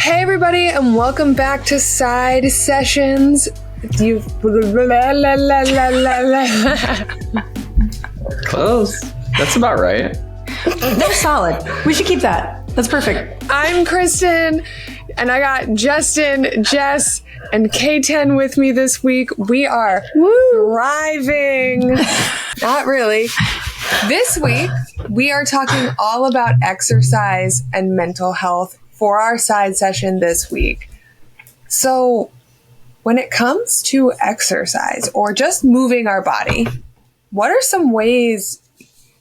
Hey everybody, and welcome back to Side Sessions. Close. That's about right. That's solid. We should keep that. That's perfect. I'm Kristen, and I got Justin, Jess, and K10 with me this week. We are thriving. Not really. This week, we are talking all about exercise and mental health for our side session this week. So, when it comes to exercise or just moving our body, what are some ways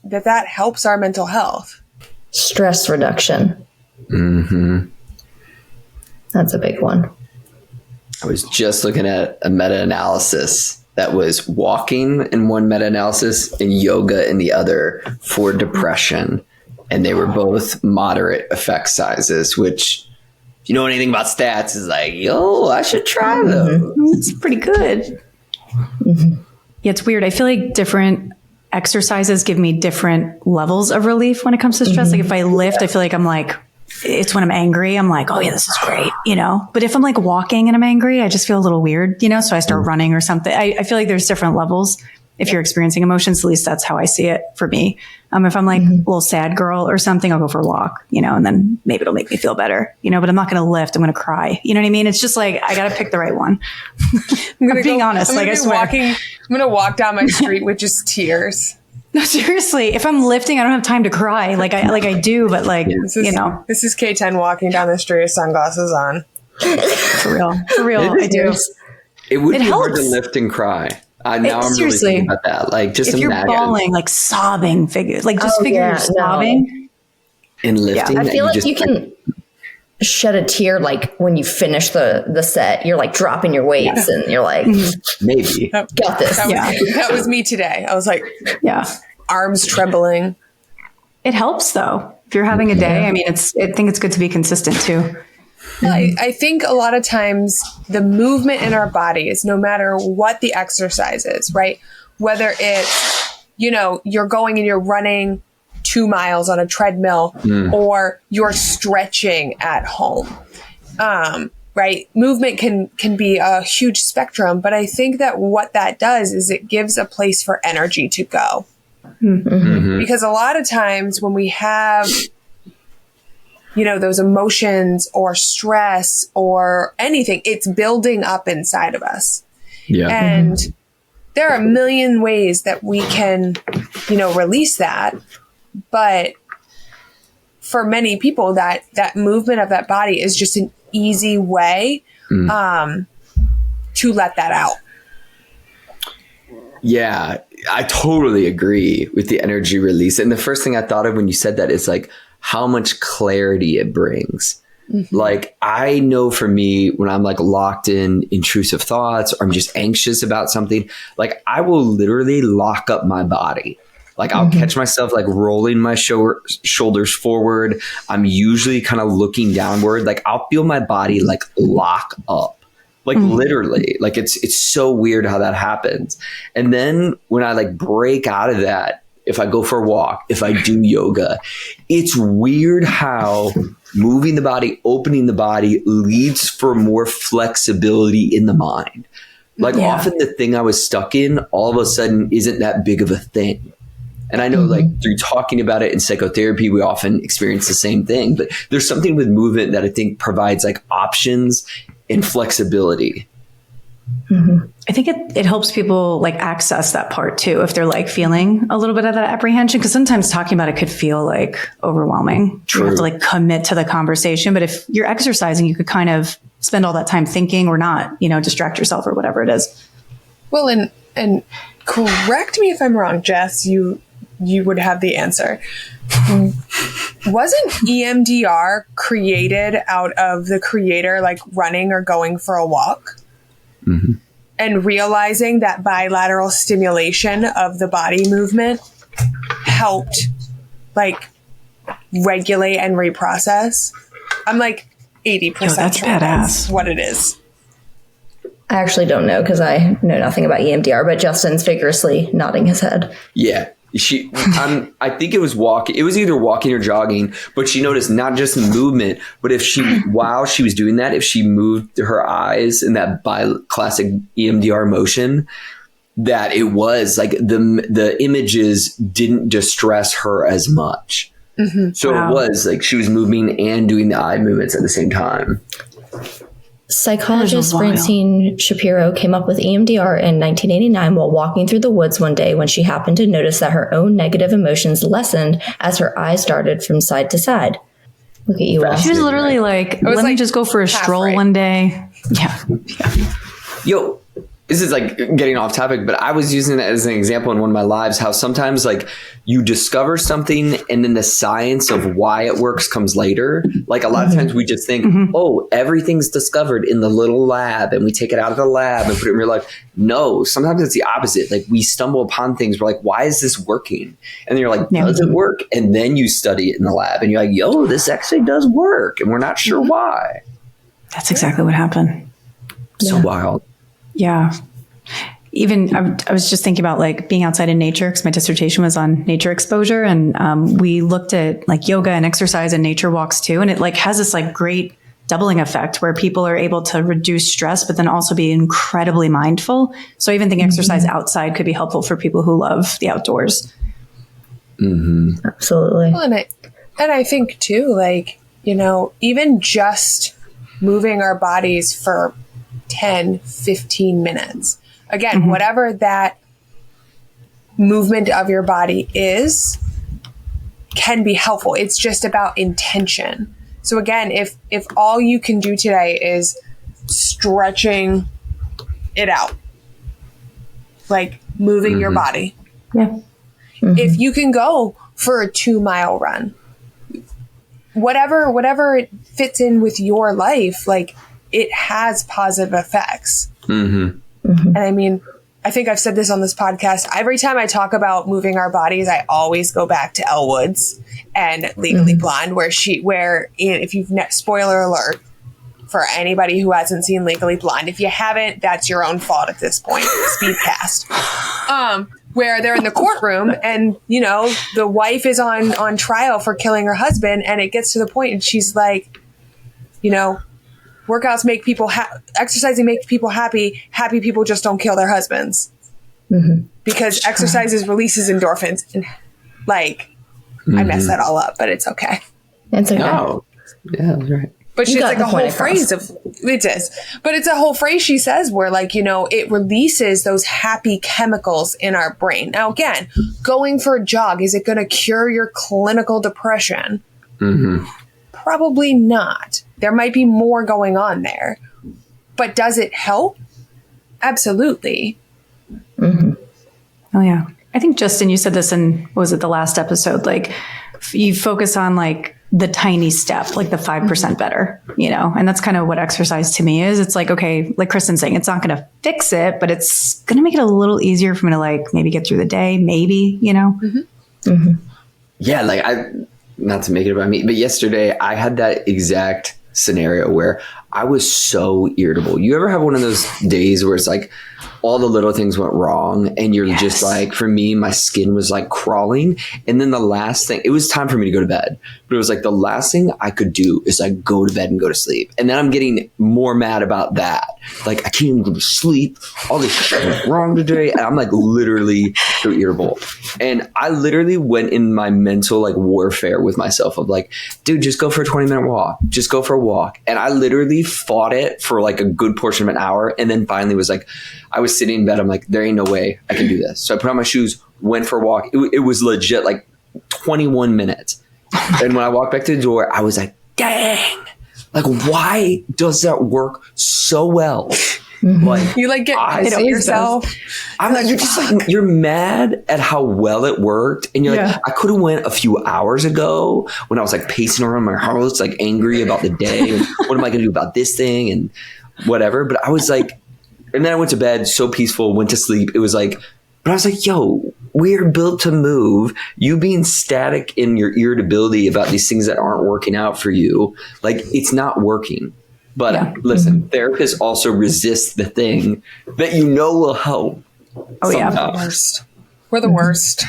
that helps our mental health? Stress reduction. Mm-hmm. That's a big one. I was just looking at a meta-analysis that was walking in one meta-analysis and yoga in the other for depression. And they were both moderate effect sizes, which, if you know anything about stats, is like, yo, I should try those. It's pretty good. Yeah, it's weird. I feel like different exercises give me different levels of relief when it comes to stress. Like if I lift, I feel like I'm like, it's when I'm angry, I'm like, oh yeah, this is great, you know? But if I'm like walking and I'm angry, I just feel a little weird, you know? So I start running or something. I feel like there's different levels. If you're experiencing emotions, at least that's how I see it for me. If I'm like a little sad girl or something, I'll go for a walk, you know, and then maybe it'll make me feel better, you know, but I'm not going to lift. I'm going to cry. You know what I mean? It's just like, I got to pick the right one. I'm being honest. Like I swear. I'm going to walk down my street with just tears. No, seriously. If I'm lifting, I don't have time to cry. Like I do, but like, you know. This is K10 walking down the street with sunglasses on. For real. I do. It would be helps. hard to lift and cry. Now I'm really Seriously. thinking about that. Like, just if you're imagine bawling, like sobbing, figure you're sobbing. in lifting. I feel like you can shed a tear like when you finish the set. You're like dropping your weights and you're like, maybe got this. That was me today. I was like, arms trembling. It helps though. If you're having a day, I mean, I think it's good to be consistent too. I think a lot of times the movement in our bodies, no matter what the exercise is, right? Whether it's, you know, you're going and you're running 2 miles on a treadmill or you're stretching at home, right? Movement can be a huge spectrum, but I think that what that does is it gives a place for energy to go. Because a lot of times when we have, you know, those emotions or stress or anything, it's building up inside of us. Yeah. And there are a million ways that we can, you know, release that. But for many people, that movement of that body is just an easy way to let that out. Yeah, I totally agree with the energy release. And the first thing I thought of when you said that is like, how much clarity it brings. Like, I know for me, when I'm like locked in intrusive thoughts or I'm just anxious about something, like I will literally lock up my body. Like I'll catch myself like rolling my shoulders forward. I'm usually kind of looking downward. Like I'll feel my body like lock up. Like literally, like it's so weird how that happens. And then when I like break out of that, if I go for a walk, if I do yoga, it's weird how moving the body, opening the body leads for more flexibility in the mind. Like often the thing I was stuck in all of a sudden isn't that big of a thing. And I know like through talking about it in psychotherapy, we often experience the same thing, but there's something with movement that I think provides like options and flexibility. I think it helps people like access that part too, if they're like feeling a little bit of that apprehension, because sometimes talking about it could feel like overwhelming. You have to like commit to the conversation. But if you're exercising, you could kind of spend all that time thinking or not, you know, distract yourself or whatever it is. Well, and correct me if I'm wrong, Jess, you would have the answer. Wasn't EMDR created out of the creator like running or going for a walk? And realizing that bilateral stimulation of the body movement helped like regulate and reprocess. I'm like 80% that's sure badass. That's what it is. I actually don't know because I know nothing about EMDR, but Justin's vigorously nodding his head. Yeah. I think it was walking. It was either walking or jogging, but she noticed not just movement, but while she was doing that, if she moved her eyes in that classic EMDR motion, that it was like the images didn't distress her as much. So it was like she was moving and doing the eye movements at the same time. Psychologist Francine Shapiro came up with EMDR in 1989 while walking through the woods one day when she happened to notice that her own negative emotions lessened as her eyes darted from side to side. Look at you all. She was literally like, let me just go for a stroll one day. Yeah. Yo, this is like getting off topic, but I was using it as an example in one of my lives, how sometimes like you discover something and then the science of why it works comes later. Like a lot of times we just think, oh, everything's discovered in the little lab and we take it out of the lab and put it in real life. No, sometimes it's the opposite. Like we stumble upon things. We're like, why is this working? And then you're like, does it work? And then you study it in the lab and you're like, yo, this actually does work. And we're not sure why. That's exactly what happened. So wild. Yeah. Even I was just thinking about like being outside in nature because my dissertation was on nature exposure. And we looked at like yoga and exercise and nature walks too. And it like has this like great doubling effect where people are able to reduce stress, but then also be incredibly mindful. So I even think exercise outside could be helpful for people who love the outdoors. Absolutely. Well, and I think too, like, you know, even just moving our bodies for 10, 15 minutes. Again, whatever that movement of your body is can be helpful. It's just about intention. So again, if all you can do today is stretching it out, like moving your body. Yeah. If you can go for a 2-mile run, whatever it fits in with your life, like it has positive effects. And I mean, I think I've said this on this podcast. Every time I talk about moving our bodies, I always go back to Elle Woods and Legally Blonde, where if you've spoiler alert for anybody who hasn't seen Legally Blonde, if you haven't, that's your own fault at this point. Speed past. Where they're in the courtroom and, you know, the wife is on trial for killing her husband. And it gets to the point and she's like, you know, workouts make people exercising makes people happy. Happy people just don't kill their husbands because exercises releases endorphins. And like, I messed that all up, but it's okay. It's okay. Oh, yeah, that's right. But she's like a whole phrase of it is, but it's a whole phrase she says where like, you know, it releases those happy chemicals in our brain. Now, again, going for a jog, is it going to cure your clinical depression? Probably not. There might be more going on there, but does it help? Absolutely. Oh yeah. I think Justin, you said this in, what was it, the last episode? Like you focus on like the tiny step, like the 5% better, you know? And that's kind of what exercise to me is. It's like, okay, like Kristen's saying, it's not going to fix it, but it's going to make it a little easier for me to like maybe get through the day, maybe, you know? Yeah, like not to make it about me, but yesterday I had that exact scenario where I was so irritable. You ever have one of those days where it's like all the little things went wrong and you're just like, for me, my skin was like crawling. And then the last thing, it was time for me to go to bed, but it was like the last thing I could do is like go to bed and go to sleep. And then I'm getting more mad about that. Like I can't even go to sleep. All this shit went wrong today. And I'm like literally so irritable. And I literally went in my mental like warfare with myself of like, dude, just go for a 20-minute walk. Just go for a walk. And I literally fought it for like a good portion of an hour. And then finally was like, I was sitting in bed. I'm like, there ain't no way I can do this. So I put on my shoes, went for a walk. It was legit like 21 minutes. And when I walked back to the door, I was like, dang, like, why does that work so well? Like you like get pissed at yourself. I'm like, you're just like, you're mad at how well it worked. And you're like, I could have went a few hours ago when I was like pacing around my house, like angry about the day. And what am I going to do about this thing and whatever. But I was like, and then I went to bed so peaceful, went to sleep. It was like, but I was like, yo, we're built to move. You being static in your irritability about these things that aren't working out for you, like it's not working. But listen, therapists also resist the thing that you know will help. Oh, sometimes. We're the worst.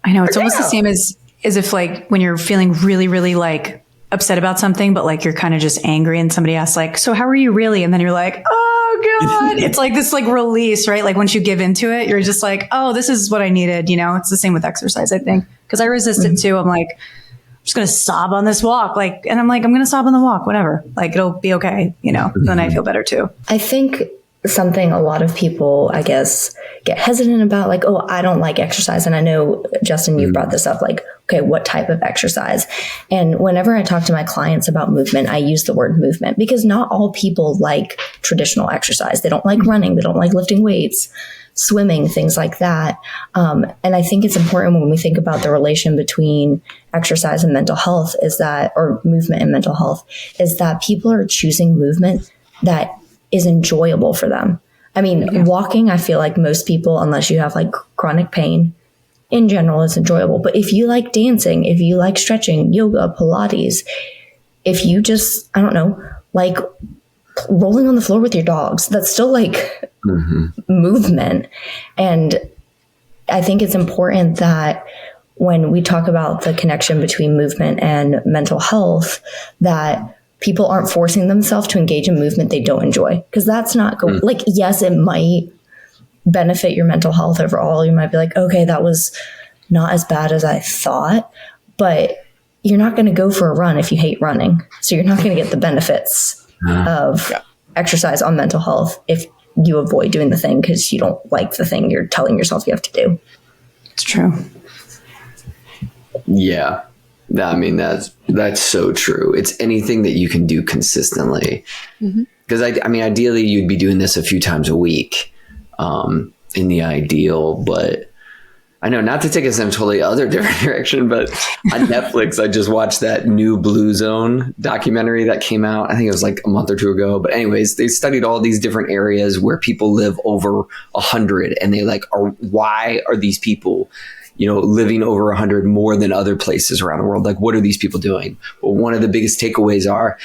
I know it's almost the same as if like when you're feeling really, really like upset about something, but like you're kind of just angry and somebody asks like, so how are you really? And then you're like, oh God, it's like this like release, right? Like once you give into it, you're just like, oh, this is what I needed. You know, it's the same with exercise, I think, because I resist it too. I'm like, I'm just going to sob on this walk. Like, and I'm like, I'm going to sob on the walk, whatever. Like it'll be okay. You know, then I feel better too. I think something a lot of people, I guess, get hesitant about, like, oh, I don't like exercise. And I know, Justin, you've brought this up, like, okay, what type of exercise? And whenever I talk to my clients about movement, I use the word movement because not all people like traditional exercise. They don't like running. They don't like lifting weights, swimming, things like that. And I think it's important when we think about the relation between exercise and mental health or movement and mental health, is that people are choosing movement that is enjoyable for them. I mean, walking, I feel like most people, unless you have like chronic pain, in general, is enjoyable. But if you like dancing, if you like stretching, yoga, Pilates, if you just, I don't know, like rolling on the floor with your dogs, that's still like movement. And I think it's important that when we talk about the connection between movement and mental health, that people aren't forcing themselves to engage in movement they don't enjoy. Because that's not going, like, yes, it might benefit your mental health overall. You might be like, okay, that was not as bad as I thought, but you're not going to go for a run if you hate running. So you're not going to get the benefits of exercise on mental health if you avoid doing the thing because you don't like the thing you're telling yourself you have to do. It's true. Yeah. I mean, that's so true. It's anything that you can do consistently. Because I mean, ideally you'd be doing this a few times a week in the ideal, but I know, not to take us in a totally other different direction, but on Netflix, I just watched that new Blue Zone documentary that came out. I think it was like a month or two ago. But anyways, they studied all these different areas where people live over 100, and they like, why are these people, you know, living over 100 more than other places around the world? Like, what are these people doing? Well, one of the biggest takeaways are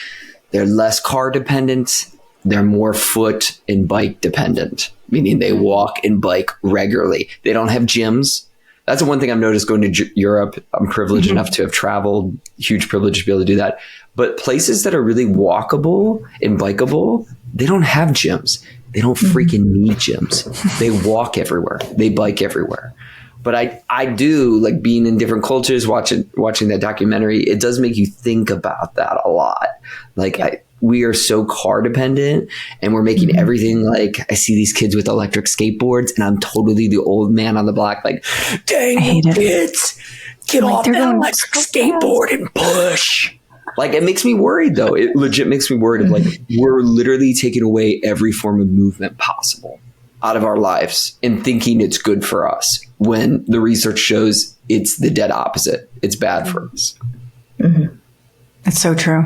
they're less car dependent. They're more foot and bike dependent, meaning they walk and bike regularly. They don't have gyms. That's the one thing I've noticed going to Europe. I'm privileged enough to have traveled, huge privilege to be able to do that. But places that are really walkable and bikeable, they don't have gyms. They don't freaking need gyms. They walk everywhere. They bike everywhere. But I do like being in different cultures, watching that documentary. It does make you think about that a lot. Like we are so car dependent, and we're making everything like, I see these kids with electric skateboards, and I'm totally the old man on the block. Like, dang kids, get off that electric skateboard and push. Like, it makes me worried though. It legit makes me worried of like, we're literally taking away every form of movement possible out of our lives and thinking it's good for us, when the research shows it's the dead opposite. It's bad for us. That's so true.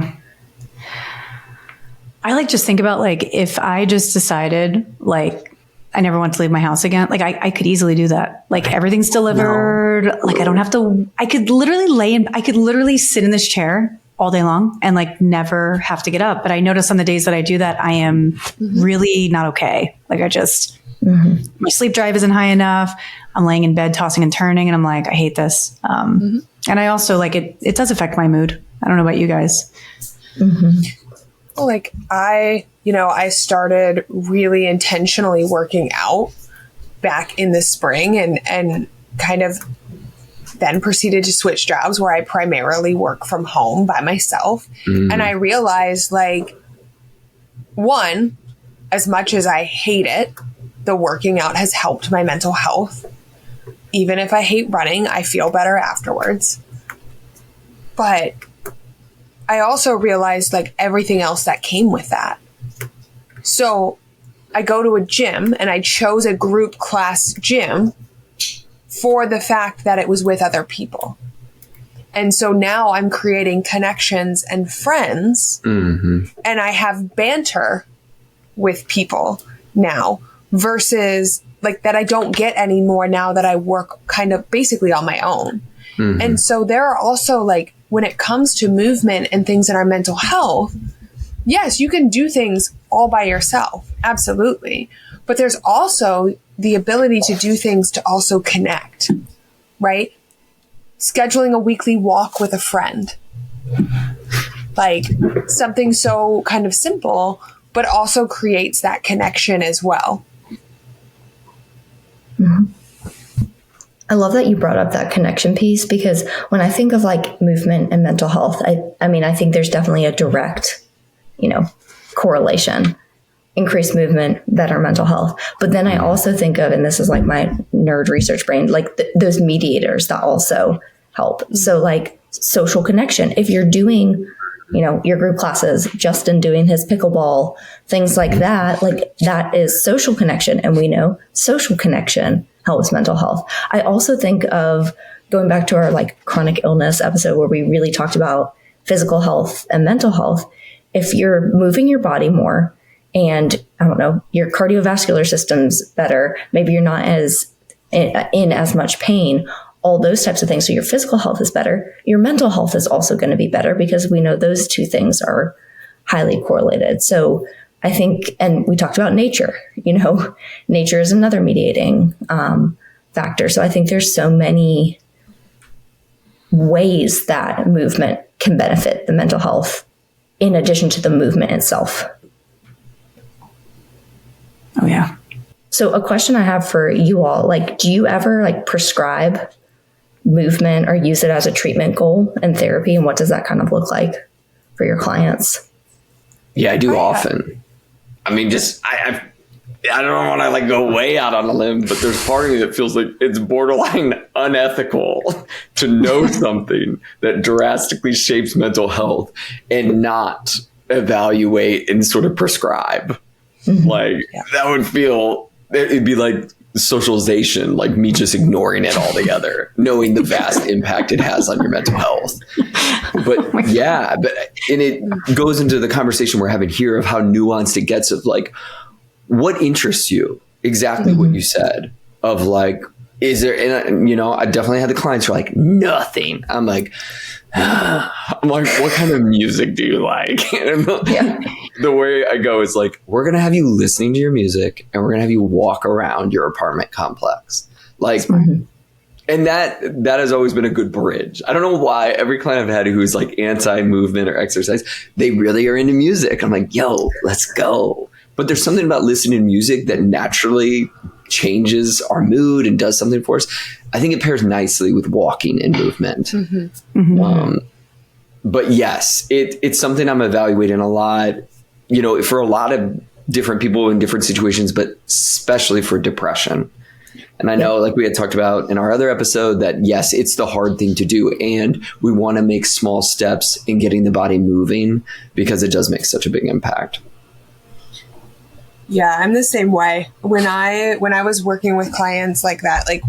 I like just think about like, if I just decided like I never want to leave my house again, like I could easily do that. Like everything's delivered. No. Like I don't have to, I could literally sit in this chair all day long and like never have to get up. But I notice on the days that I do that, I am really not okay. Like I just, my sleep drive isn't high enough. I'm laying in bed, tossing and turning, and I'm like, I hate this. And I also like it does affect my mood. I don't know about you guys. Like I started really intentionally working out back in the spring and kind of then proceeded to switch jobs where I primarily work from home by myself. And I realized like, one, as much as I hate it, the working out has helped my mental health. Even if I hate running, I feel better afterwards. But I also realized like everything else that came with that. So I go to a gym, and I chose a group class gym for the fact that it was with other people. And so now I'm creating connections and friends, and I have banter with people now versus like that I don't get anymore now that I work kind of basically on my own. And so there are also like, when it comes to movement and things in our mental health, yes, you can do things all by yourself. Absolutely. But there's also the ability to do things to also connect, right? scheduling a weekly walk with a friend. Like something so kind of simple, but also creates that connection as well. I love that you brought up that connection piece, because when I think of like movement and mental health, I mean, I think there's definitely a direct, correlation. Increased movement, better mental health. But then I also think of, and this is like my nerd research brain, like those mediators that also help. So like social connection. If you're doing, your group classes, Justin doing his pickleball, things like that is social connection. And we know social connection helps mental health. I also think of going back to our like chronic illness episode where we really talked about physical health and mental health. If you're moving your body more and I don't know, your cardiovascular system's better, maybe you're not in as much pain, all those types of things. So your physical health is better. Your mental health is also going to be better because we know those two things are highly correlated. So I think, and we talked about nature, nature is another mediating factor. So I think there's so many ways that movement can benefit the mental health in addition to the movement itself. Oh, yeah. So a question I have for you all, like, do you ever like prescribe movement or use it as a treatment goal in therapy? And what does that kind of look like for your clients? Yeah, I do often. I mean, I don't want to like go way out on a limb, but there's part of me that feels like it's borderline unethical to know something that drastically shapes mental health and not evaluate and sort of prescribe. Like that would feel, it'd be like socialization, like me just ignoring it altogether, knowing the vast impact it has on your mental health. But and it goes into the conversation we're having here of how nuanced it gets of like, what interests you? Exactly what you said of like, is there, and I definitely had the clients who are like, nothing. I'm like, what kind of music do you like? And the way I go is like, we're going to have you listening to your music and we're going to have you walk around your apartment complex. Like, and that has always been a good bridge. I don't know why every client I've had who's like anti-movement or exercise, they really are into music. I'm like, yo, let's go. But there's something about listening to music that naturally changes our mood and does something for us. I think it pairs nicely with walking and movement. But yes, it's something I'm evaluating a lot, for a lot of different people in different situations, but especially for depression. And I know, like we had talked about in our other episode, that yes, it's the hard thing to do. And we want to make small steps in getting the body moving because it does make such a big impact. Yeah, I'm the same way. When I was working with clients like that, like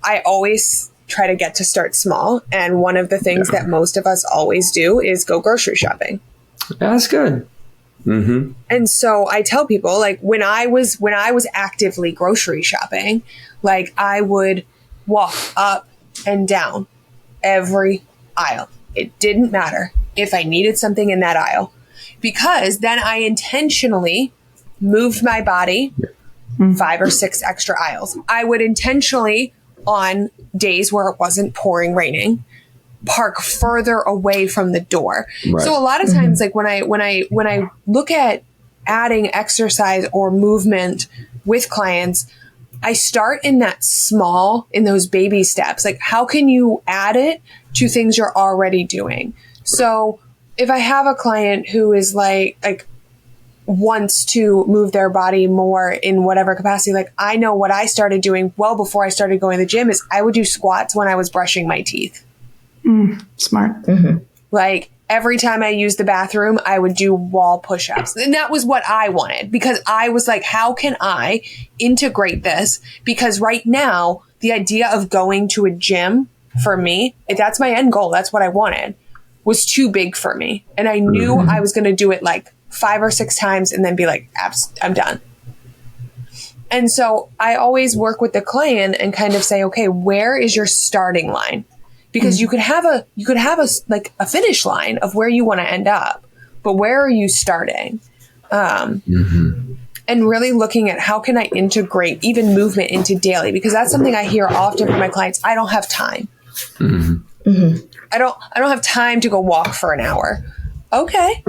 I always try to get to start small. And one of the things that most of us always do is go grocery shopping. That's good. And so I tell people, like when I was actively grocery shopping, like I would walk up and down every aisle. It didn't matter if I needed something in that aisle, because then I intentionally moved my body 5 or 6 extra aisles. I would intentionally, on days where it wasn't pouring, raining, park further away from the door. Right. So a lot of times, like when I look at adding exercise or movement with clients, I start in that small, in those baby steps. Like, how can you add it to things you're already doing? So if I have a client who is like wants to move their body more in whatever capacity, like I know what I started doing well before I started going to the gym is I would do squats when I was brushing my teeth. Smart. Like every time I used the bathroom, I would do wall push-ups. And that was what I wanted, because I was like, how can I integrate this? Because right now, the idea of going to a gym for me, if that's my end goal, that's what I wanted, was too big for me. And I knew I was going to do it like 5 or 6 times and then be like, I'm done. And so I always work with the client and kind of say, okay, where is your starting line? Because you could have a like a finish line of where you want to end up, but where are you starting? And really looking at how can I integrate even movement into daily, because that's something I hear often from my clients. I don't have time. I don't have time to go walk for an hour. Okay.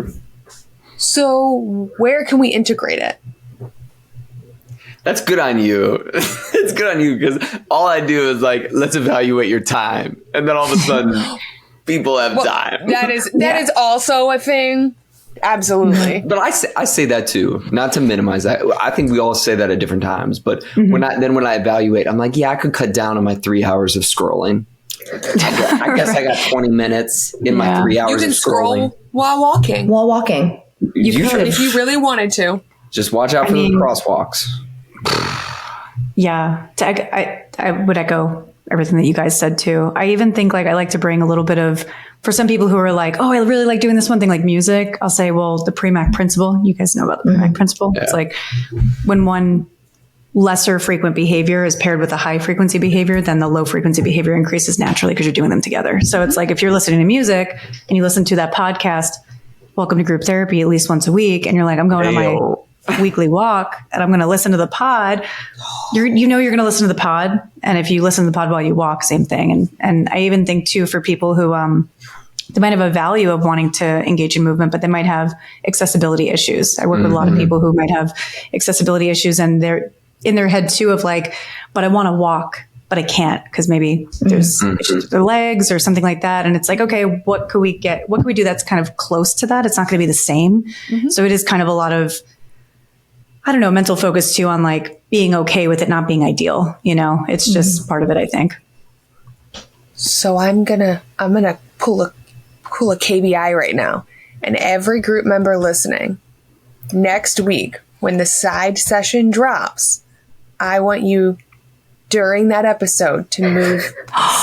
So where can we integrate it? That's good on you. It's good on you because all I do is like, let's evaluate your time. And then all of a sudden people have time. That is also a thing. Absolutely. But I say that too, not to minimize that. I think we all say that at different times. But when I evaluate, I'm like, yeah, I could cut down on my 3 hours of scrolling. I guess I got 20 minutes in my 3 hours of scrolling. You can scroll while walking. You could if you really wanted to. Just watch out for the crosswalks. Yeah. I would echo everything that you guys said too. I even think like I like to bring a little bit of, for some people who are like, oh, I really like doing this one thing like music. I'll say, well, the Premack principle, you guys know about the Premack principle. Yeah. It's like when one lesser frequent behavior is paired with a high frequency behavior, then the low frequency behavior increases naturally because you're doing them together. So it's like if you're listening to music and you listen to that podcast, Welcome to Group Therapy, at least once a week, and you're like, I'm going on my weekly walk and I'm going to listen to the pod. You're going to listen to the pod. And if you listen to the pod while you walk, same thing. And I even think too, for people who, they might have a value of wanting to engage in movement, but they might have accessibility issues. I work with a lot of people who might have accessibility issues and they're in their head too of like, but I want to walk, but I can't because maybe there's issues with their legs or something like that. And it's like, okay, what could we do that's kind of close to that? It's not going to be the same. So it is kind of a lot of, I don't know, mental focus too on like being okay with it not being ideal. It's just part of it, I think. So I'm gonna pull a KBI right now, and every group member listening, next week when the side session drops, I want you during that episode to move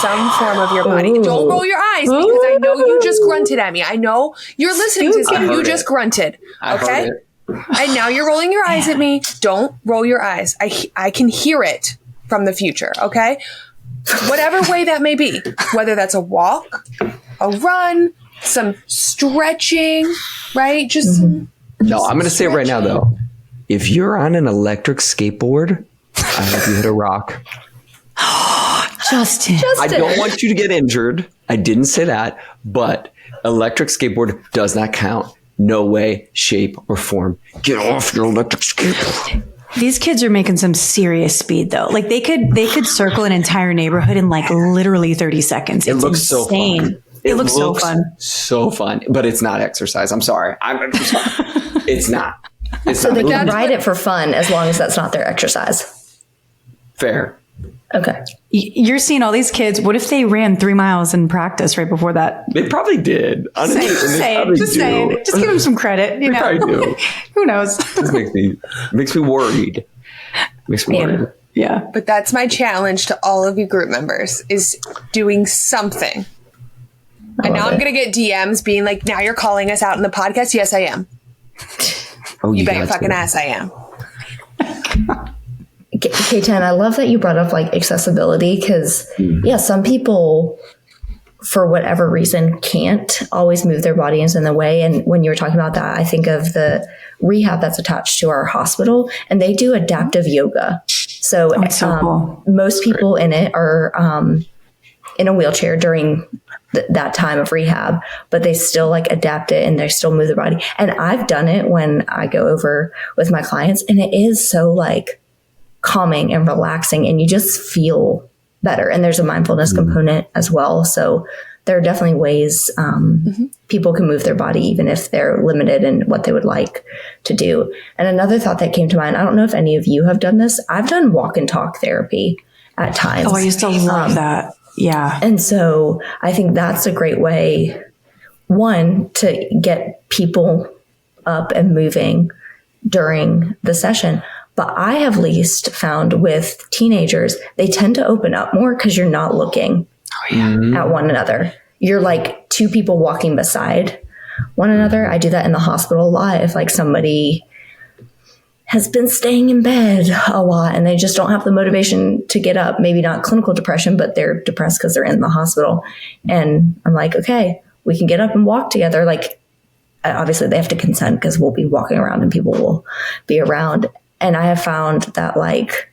some form of your body. Don't roll your eyes because I know you just grunted at me. I know you're listening to something. You just grunted. Okay. And now you're rolling your eyes at me. Don't roll your eyes. I can hear it from the future. Okay. Whatever way that may be, whether that's a walk, a run, some stretching, right? Just no, I'm going to say it right now though. If you're on an electric skateboard, I hope you hit a rock. Justin. I don't want you to get injured. I didn't say that, but electric skateboard does not count. No way, shape, or form. Get off your electric skateboard. These kids are making some serious speed though. Like they could circle an entire neighborhood in like literally 30 seconds. It looks insane. So fun. It looks so fun. So fun, but it's not exercise. I'm sorry. I'm sorry. It's not. So they can ride it for fun as long as that's not their exercise. Fair. Okay. You're seeing all these kids. What if they ran 3 miles in practice right before that? They probably did. Honestly, just saying. Just give them some credit. They probably do. Who knows? This makes me worried. Yeah. But that's my challenge to all of you group members is doing something. And now I'm going to get DMs being like, now you're calling us out in the podcast. Yes, I am. Oh, you bet your fucking ass I am. K10, I love that you brought up like accessibility because some people for whatever reason can't always move their bodies in the way. And when you were talking about that, I think of the rehab that's attached to our hospital and they do adaptive yoga. So, cool. Most people in it are in a wheelchair during that time of rehab, but they still like adapt it and they still move their body. And I've done it when I go over with my clients and it is so like calming and relaxing and you just feel better. And there's a mindfulness component as well. So there are definitely ways people can move their body, even if they're limited in what they would like to do. And another thought that came to mind, I don't know if any of you have done this. I've done walk and talk therapy at times. Oh, I used to love that. Yeah. And so I think that's a great way, one, to get people up and moving during the session. But I have least found with teenagers, they tend to open up more because you're not looking at one another. You're like two people walking beside one another. I do that in the hospital a lot. If like somebody has been staying in bed a lot and they just don't have the motivation to get up, maybe not clinical depression, but they're depressed because they're in the hospital. And I'm like, okay, we can get up and walk together. Like, obviously they have to consent because we'll be walking around and people will be around. And I have found that like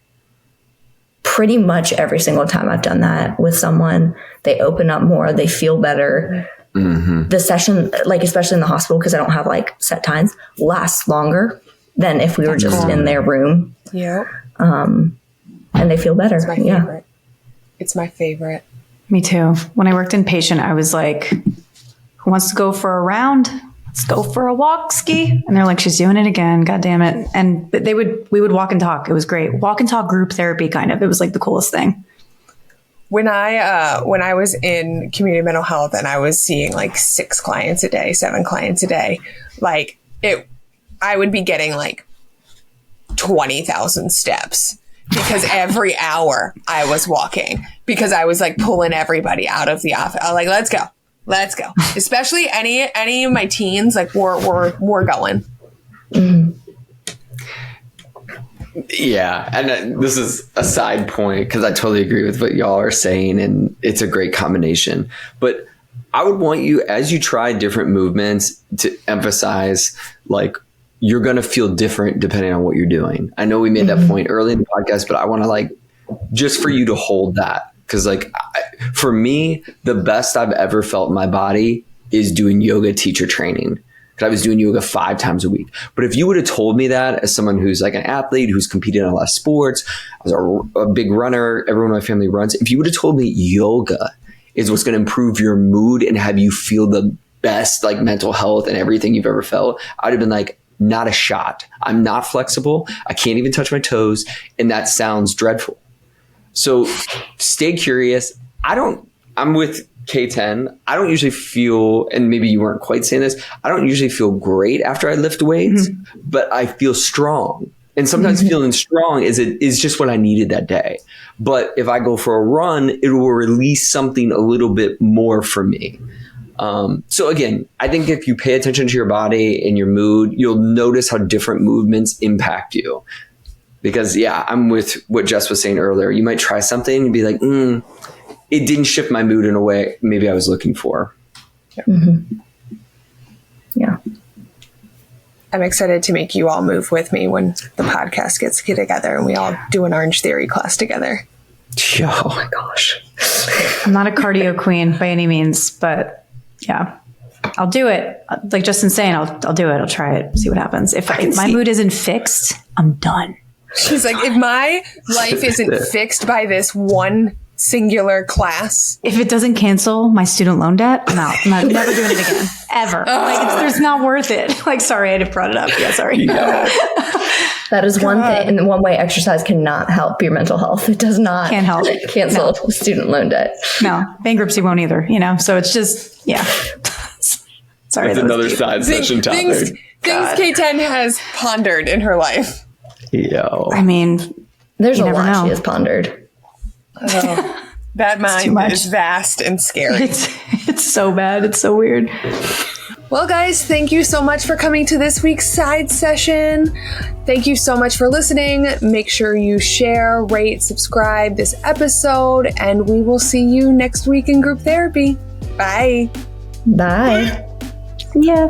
pretty much every single time I've done that with someone, they open up more, they feel better. The session, like especially in the hospital, because I don't have like set times, lasts longer than if we were just in their room. Yep. And they feel better. It's my favorite. It's my favorite. Me too. When I worked inpatient, I was like, who wants to go for a round? Let's go for a walk ski. And they're like, she's doing it again. God damn it. And we would walk and talk. It was great. Walk and talk group therapy, kind of. It was like the coolest thing. When I was in community mental health and I was seeing like 6 clients a day, 7 clients a day, like I would be getting like 20,000 steps because every hour I was walking, because I was like pulling everybody out of the office. I was like, let's go. Especially any of my teens, like we're going. Mm-hmm. Yeah. And this is a side point because I totally agree with what y'all are saying, and it's a great combination. But I would want you, as you try different movements, to emphasize like you're going to feel different depending on what you're doing. I know we made that point early in the podcast, but I want to like just for you to hold that. Because like for me, the best I've ever felt in my body is doing yoga teacher training. Because I was doing yoga 5 times a week. But if you would have told me that as someone who's like an athlete, who's competed in a lot of sports, I was a big runner, everyone in my family runs. If you would have told me yoga is what's going to improve your mood and have you feel the best like mental health and everything you've ever felt, I'd have been like, not a shot. I'm not flexible. I can't even touch my toes. And that sounds dreadful. So stay curious. I'm with K10. I don't usually feel, and maybe you weren't quite saying this, I don't usually feel great after I lift weights, but I feel strong. And sometimes feeling strong is just what I needed that day. But if I go for a run, it will release something a little bit more for me. So again, I think if you pay attention to your body and your mood, you'll notice how different movements impact you. Because yeah, I'm with what Jess was saying earlier. You might try something and be like, it didn't shift my mood in a way maybe I was looking for. Yeah. I'm excited to make you all move with me when the podcast gets together and we all do an Orange Theory class together. Oh my gosh. I'm not a cardio queen by any means, but yeah, I'll do it. Like Justin's saying, I'll do it. I'll try it, see what happens. If my mood isn't fixed, I'm done. She's like, if my life isn't fixed by this one singular class, if it doesn't cancel my student loan debt, I'm out. I'm never doing it again, ever. Like it's not worth it. Like, sorry, I had brought it up. Yeah, sorry. That is one thing, and one way exercise cannot help your mental health. It does not. Can't help. Cancel student loan debt. No, bankruptcy won't either. So it's just sorry. That's another side session topic. Things K10 has pondered in her life. Yo. I mean, there's a lot know. she has pondered. That mind is vast and scary. It's so bad. It's so weird. Well, guys, thank you so much for coming to this week's side session. Thank you so much for listening. Make sure you share, rate, subscribe this episode, and we will see you next week in group therapy. Bye. Bye. Yeah.